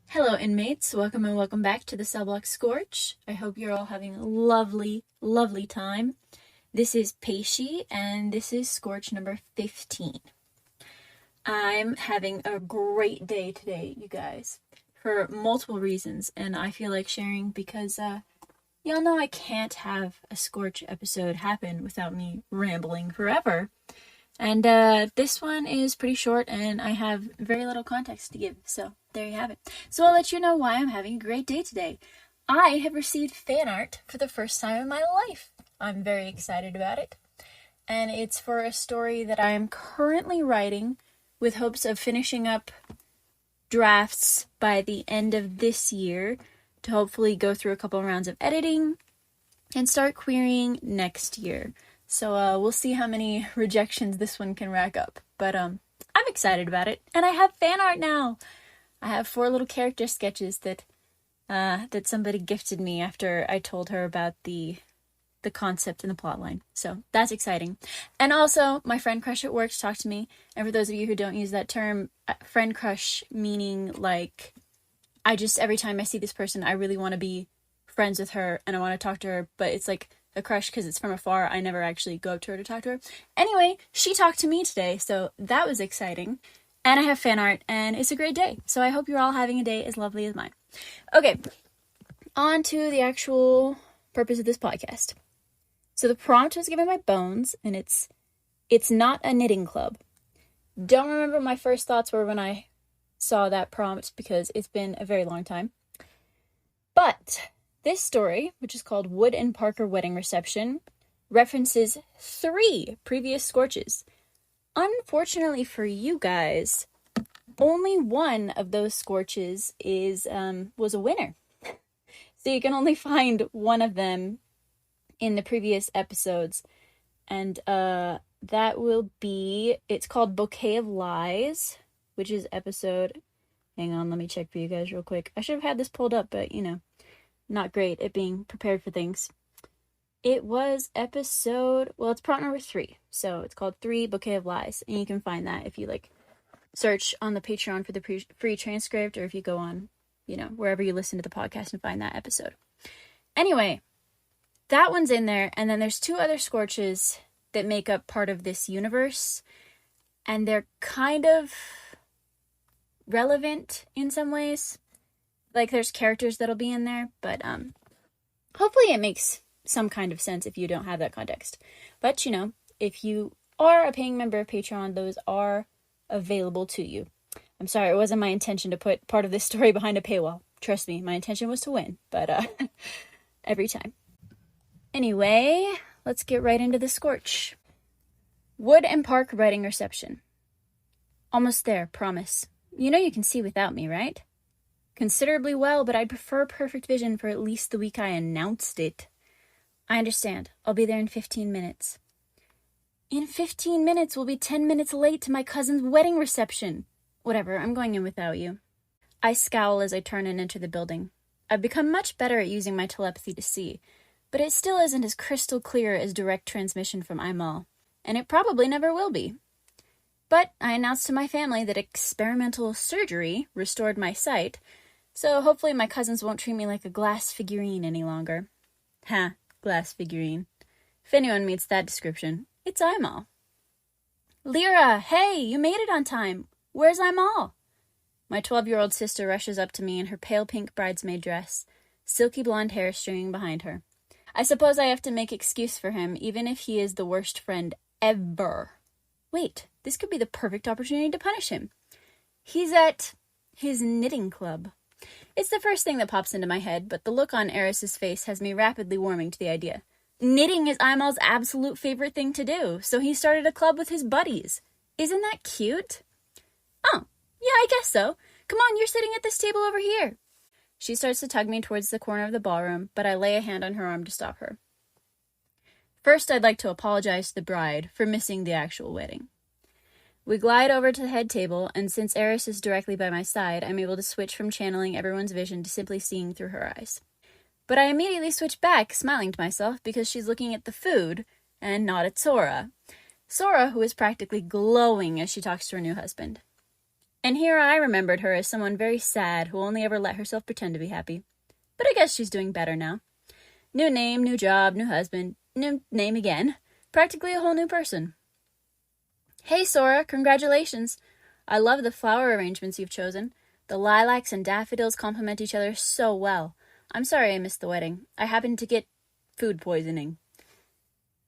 Hello, inmates. Welcome and welcome back to the cellblock Scorch. I hope you're all having a lovely, lovely time. This is Peixe, and this is Scorch number 15. I'm having a great day today, you guys, for multiple reasons, and I feel like sharing because, y'all know I can't have a Scorch episode happen without me rambling forever. And this one is pretty short, and I have very little context to give, so there you have it. So I'll let you know why I'm having a great day today. I have received fan art for the first time in my life. I'm very excited about it. And it's for a story that I am currently writing with hopes of finishing up drafts by the end of this year to hopefully go through a couple rounds of editing and start querying next year. So we'll see how many rejections this one can rack up. But I'm excited about it. And I have fan art now. I have 4 little character sketches that somebody gifted me after I told her about the concept and the plotline. So that's exciting. And also, my friend crush at work talked to me. And for those of you who don't use that term, friend crush meaning like, every time I see this person, I really want to be friends with her and I want to talk to her. But it's like a crush because it's from afar. I never actually go up to her to talk to her. Anyway, she talked to me today. So that was exciting. And I have fan art, and it's a great day. So I hope you're all having a day as lovely as mine. Okay, on to the actual purpose of this podcast. So the prompt was given by Bones, and it's not a knitting club. Don't remember what my first thoughts were when I saw that prompt, because it's been a very long time. But this story, which is called Wood and Parker Wedding Reception, references 3 previous Scorches. Unfortunately for you guys, only one of those Scorches was a winner. So you can only find one of them in the previous episodes. And that will be, it's called Bouquet of Lies, which is episode, hang on, let me check for you guys real quick. I should have had this pulled up, but not great at being prepared for things. It was episode, it's prompt number 3. So it's called 3 Bouquet of Lies. And you can find that if you search on the Patreon for the free transcript, or if you go on, wherever you listen to the podcast and find that episode. Anyway, that one's in there. And then there's 2 other Scorches that make up part of this universe. And they're kind of relevant in some ways. Like there's characters that'll be in there, but hopefully it makes some kind of sense if you don't have that context. But if you are a paying member of Patreon, those are available to you. I'm sorry, it wasn't my intention to put part of this story behind a paywall. Trust me, my intention was to win, but every time. Anyway, let's get right into the Scorch. Wood and Park Wedding Reception. Almost there, promise. You can see without me, right? Considerably well, but I'd prefer perfect vision for at least the week I announced it. I understand. I'll be there in 15 minutes. In 15 minutes, we'll be 10 minutes late to my cousin's wedding reception. Whatever, I'm going in without you. I scowl as I turn and enter the building. I've become much better at using my telepathy to see, but it still isn't as crystal clear as direct transmission from Aimal, and it probably never will be. But I announced to my family that experimental surgery restored my sight, so hopefully my cousins won't treat me like a glass figurine any longer. Ha. Glass figurine. If anyone meets that description, it's Aimal. Lyra, hey, you made it on time. Where's Aimal? My 12-year-old sister rushes up to me in her pale pink bridesmaid dress, silky blonde hair streaming behind her. I suppose I have to make excuse for him, even if he is the worst friend ever. Wait, this could be the perfect opportunity to punish him. He's at his knitting club. It's the first thing that pops into my head, but the look on Eris's face has me rapidly warming to the idea. Knitting is Aimal's absolute favorite thing to do, so he started a club with his buddies. Isn't that cute? Oh, yeah, I guess so. Come on, you're sitting at this table over here. She starts to tug me towards the corner of the ballroom, but I lay a hand on her arm to stop her. First, I'd like to apologize to the bride for missing the actual wedding. We glide over to the head table, and since Eris is directly by my side, I'm able to switch from channeling everyone's vision to simply seeing through her eyes. But I immediately switch back, smiling to myself, because she's looking at the food, and not at Sora. Sora, who is practically glowing as she talks to her new husband. And here I remembered her as someone very sad who only ever let herself pretend to be happy. But I guess she's doing better now. New name, new job, new husband, new name again. Practically a whole new person. Hey, Sora, congratulations. I love the flower arrangements you've chosen. The lilacs and daffodils complement each other so well. I'm sorry I missed the wedding. I happened to get food poisoning.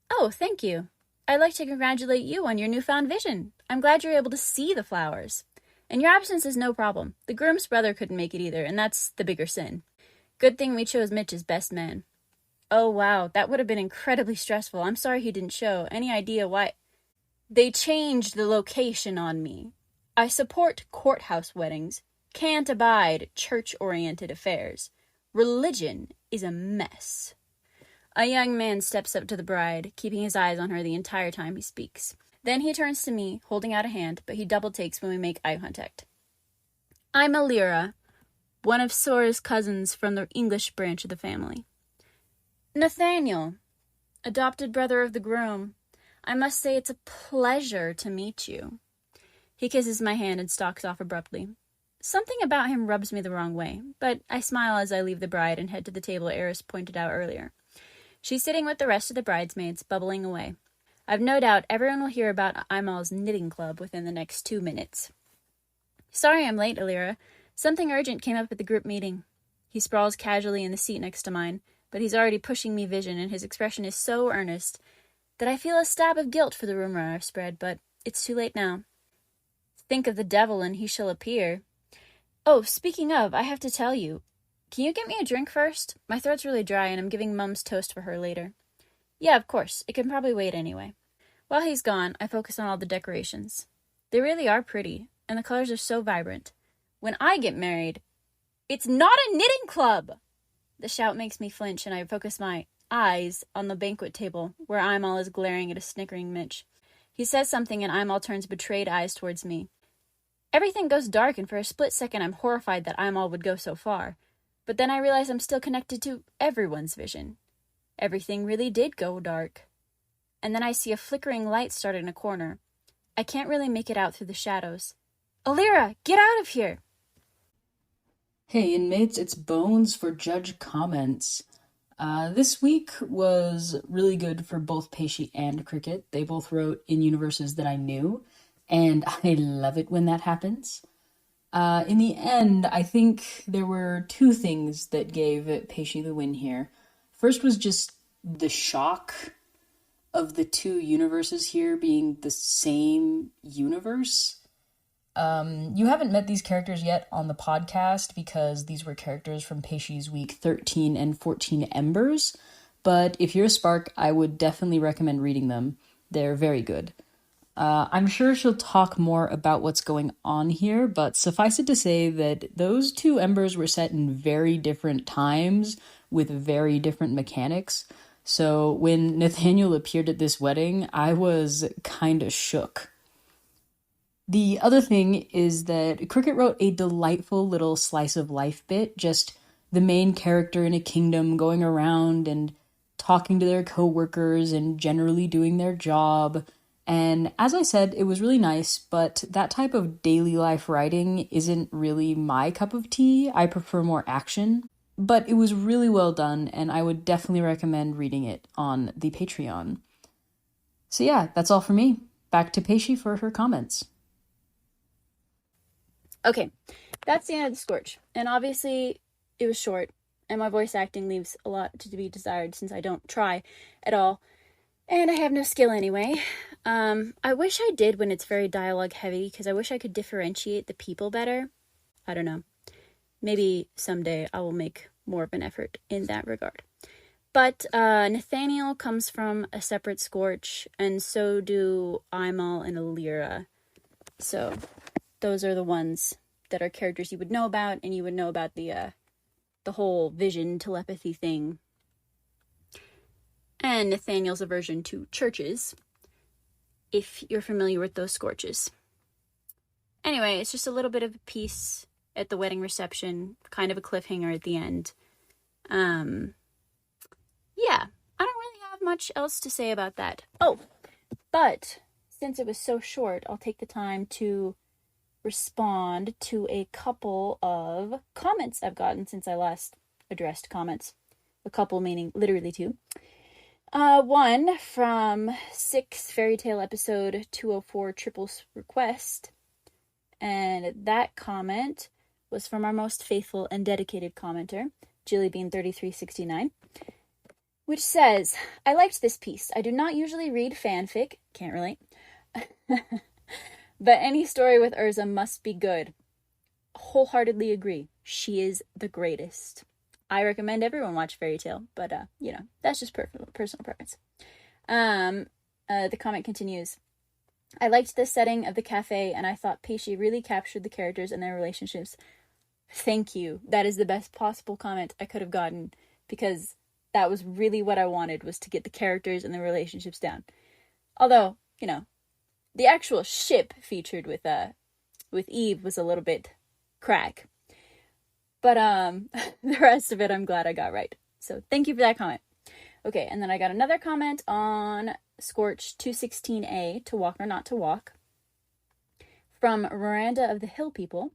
Oh, thank you. I'd like to congratulate you on your newfound vision. I'm glad you're able to see the flowers. And your absence is no problem. The groom's brother couldn't make it either, and that's the bigger sin. Good thing we chose Mitch as best man. Oh, wow, that would have been incredibly stressful. I'm sorry he didn't show. Any idea why? They changed the location on me. I support courthouse weddings. Can't abide church-oriented affairs. Religion is a mess. A young man steps up to the bride, keeping his eyes on her the entire time he speaks. Then he turns to me, holding out a hand, but he double takes when we make eye contact. I'm Alira, one of Sora's cousins from the English branch of the family. Nathaniel, adopted brother of the groom. I must say it's a pleasure to meet you. He kisses my hand and stalks off abruptly. Something about him rubs me the wrong way, but I smile as I leave the bride and head to the table Eris pointed out earlier. She's sitting with the rest of the bridesmaids, bubbling away. I've no doubt everyone will hear about Imal's knitting club within the next 2 minutes. Sorry I'm late, Alira. Something urgent came up at the group meeting. He sprawls casually in the seat next to mine, but he's already pushing me vision, and his expression is so earnest that I feel a stab of guilt for the rumor I've spread, but it's too late now. Think of the devil and he shall appear. Oh, speaking of, I have to tell you. Can you get me a drink first? My throat's really dry and I'm giving Mum's toast for her later. Yeah, of course. It can probably wait anyway. While he's gone, I focus on all the decorations. They really are pretty, and the colors are so vibrant. When I get married, it's not a knitting club! The shout makes me flinch and I focus my eyes on the banquet table, where Imal is glaring at a snickering Mitch. He says something and Imal turns betrayed eyes towards me. Everything goes dark, and for a split second I'm horrified that Imal would go so far. But then I realize I'm still connected to everyone's vision. Everything really did go dark. And then I see a flickering light start in a corner. I can't really make it out through the shadows. Alira, get out of here! Hey inmates, it's Bones for Judge Comments. This week was really good for both Peixe and Cricket. They both wrote in universes that I knew, and I love it when that happens. In the end, I think there were two things that gave Peixe the win here. First was just the shock of the two universes here being the same universe. You haven't met these characters yet on the podcast because these were characters from Peixi's week 13 and 14 Embers, but if you're a Spark, I would definitely recommend reading them. They're very good. I'm sure she'll talk more about what's going on here, but suffice it to say that those two Embers were set in very different times with very different mechanics. So when Nathaniel appeared at this wedding, I was kinda shook. The other thing is that Cricket wrote a delightful little slice of life bit, just the main character in a kingdom going around and talking to their co-workers and generally doing their job. And as I said, it was really nice, but that type of daily life writing isn't really my cup of tea. I prefer more action. But it was really well done, and I would definitely recommend reading it on the Patreon. So yeah, that's all for me. Back to Peixe for her comments. Okay, that's the end of the Scorch. And obviously, it was short, and my voice acting leaves a lot to be desired since I don't try at all. And I have no skill anyway. I wish I did when it's very dialogue heavy, because I wish I could differentiate the people better. I don't know. Maybe someday I will make more of an effort in that regard. But Nathaniel comes from a separate Scorch, and so do Imal and Alira. So those are the ones that are characters you would know about, and you would know about the whole vision telepathy thing. And Nathaniel's aversion to churches, if you're familiar with those Scorches. Anyway, it's just a little bit of a piece at the wedding reception, kind of a cliffhanger at the end. Yeah, I don't really have much else to say about that. Oh, but since it was so short, I'll take the time to respond to a couple of comments I've gotten since I last addressed comments. A couple meaning literally two. One from 6 Fairy Tale episode 204 Triple Request. And that comment was from our most faithful and dedicated commenter, JillyBean3369, which says, I liked this piece. I do not usually read fanfic, can't relate, but any story with Urza must be good. Wholeheartedly agree. She is the greatest. I recommend everyone watch Fairy Tale, but, that's just personal preference. The comment continues, I liked the setting of the cafe, and I thought Peixe really captured the characters and their relationships. Thank you. That is the best possible comment I could have gotten, because that was really what I wanted, was to get the characters and the relationships down. Although, the actual ship featured with Eve was a little bit crack. But the rest of it I'm glad I got right. So thank you for that comment. Okay, and then I got another comment on Scorch 216A, To Walk or Not to Walk, from Miranda of the Hill People.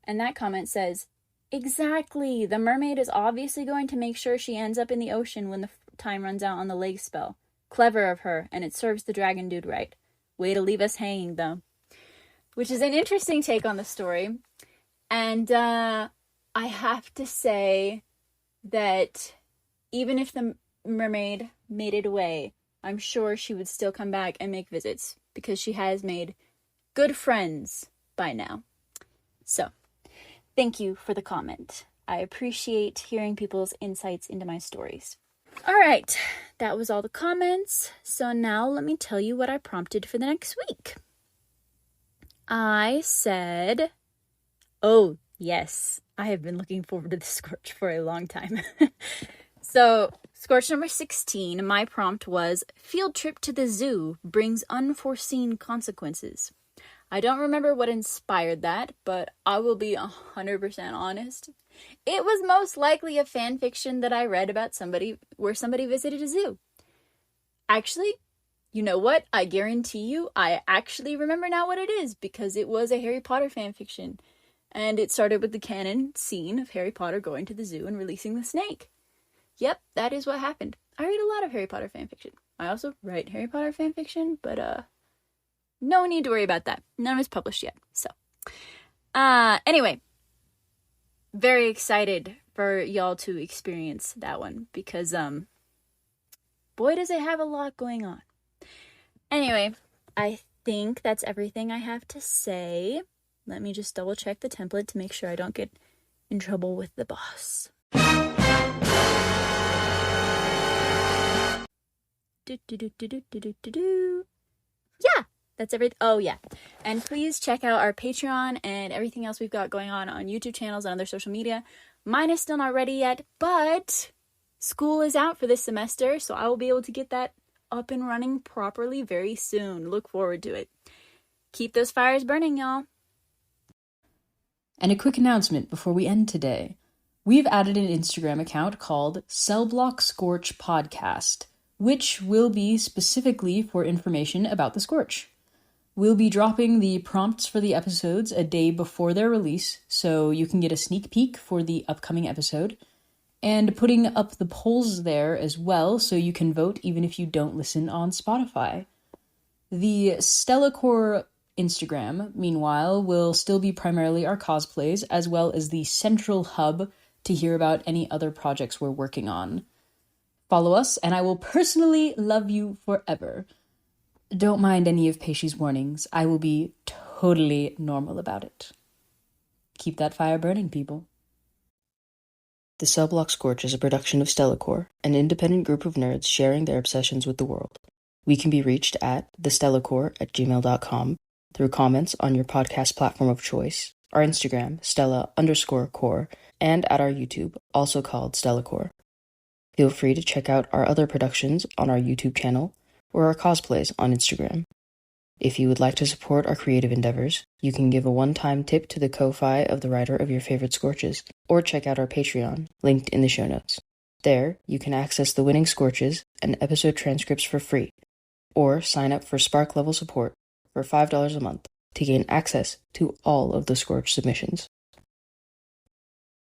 And that comment says, exactly, the mermaid is obviously going to make sure she ends up in the ocean when the time runs out on the leg spell. Clever of her, and it serves the dragon dude right. Way to leave us hanging, though. Which is an interesting take on the story. And I have to say that even if the mermaid made it away, I'm sure she would still come back and make visits, because she has made good friends by now. So, thank you for the comment. I appreciate hearing people's insights into my stories. Alright, that was all the comments. So now let me tell you what I prompted for the next week. I said, oh yes, I have been looking forward to the Scorch for a long time. So, Scorch number 16, my prompt was, field trip to the zoo brings unforeseen consequences. I don't remember what inspired that, but I will be 100% honest. It was most likely a fan fiction that I read about somebody visited a zoo. Actually, you know what? I guarantee you, I actually remember now what it is, because it was a Harry Potter fan fiction. And it started with the canon scene of Harry Potter going to the zoo and releasing the snake. Yep, that is what happened. I read a lot of Harry Potter fanfiction. I also write Harry Potter fanfiction, but no need to worry about that. None is published yet. So, anyway, very excited for y'all to experience that one, because boy does it have a lot going on. Anyway, I think that's everything I have to say. Let me just double check the template to make sure I don't get in trouble with the boss. Yeah, that's everything. Oh, yeah. And please check out our Patreon and everything else we've got going on YouTube channels and other social media. Mine is still not ready yet, but school is out for this semester, so I will be able to get that up and running properly very soon. Look forward to it. Keep those fires burning, y'all. And a quick announcement before we end today. We've added an Instagram account called cellblock Scorch Podcast, which will be specifically for information about the Scorch. We'll be dropping the prompts for the episodes a day before their release, so you can get a sneak peek for the upcoming episode, and putting up the polls there as well, so you can vote even if you don't listen on Spotify. The Stellacore Instagram, meanwhile, will still be primarily our cosplays, as well as the central hub to hear about any other projects we're working on. Follow us, and I will personally love you forever. Don't mind any of Peixi's warnings. I will be totally normal about it. Keep that fire burning, people. The Cellblock Scorch is a production of Stellacore, an independent group of nerds sharing their obsessions with the world. We can be reached at thestellacore@gmail.com, through comments on your podcast platform of choice, our Instagram, Stella_core, and at our YouTube, also called Stellacore. Feel free to check out our other productions on our YouTube channel or our cosplays on Instagram. If you would like to support our creative endeavors, you can give a one-time tip to the Ko-Fi of the writer of your favorite Scorches, or check out our Patreon, linked in the show notes. There, you can access the winning Scorches and episode transcripts for free, or sign up for Spark level support for $5 a month. to gain access to all of the Scorch submissions.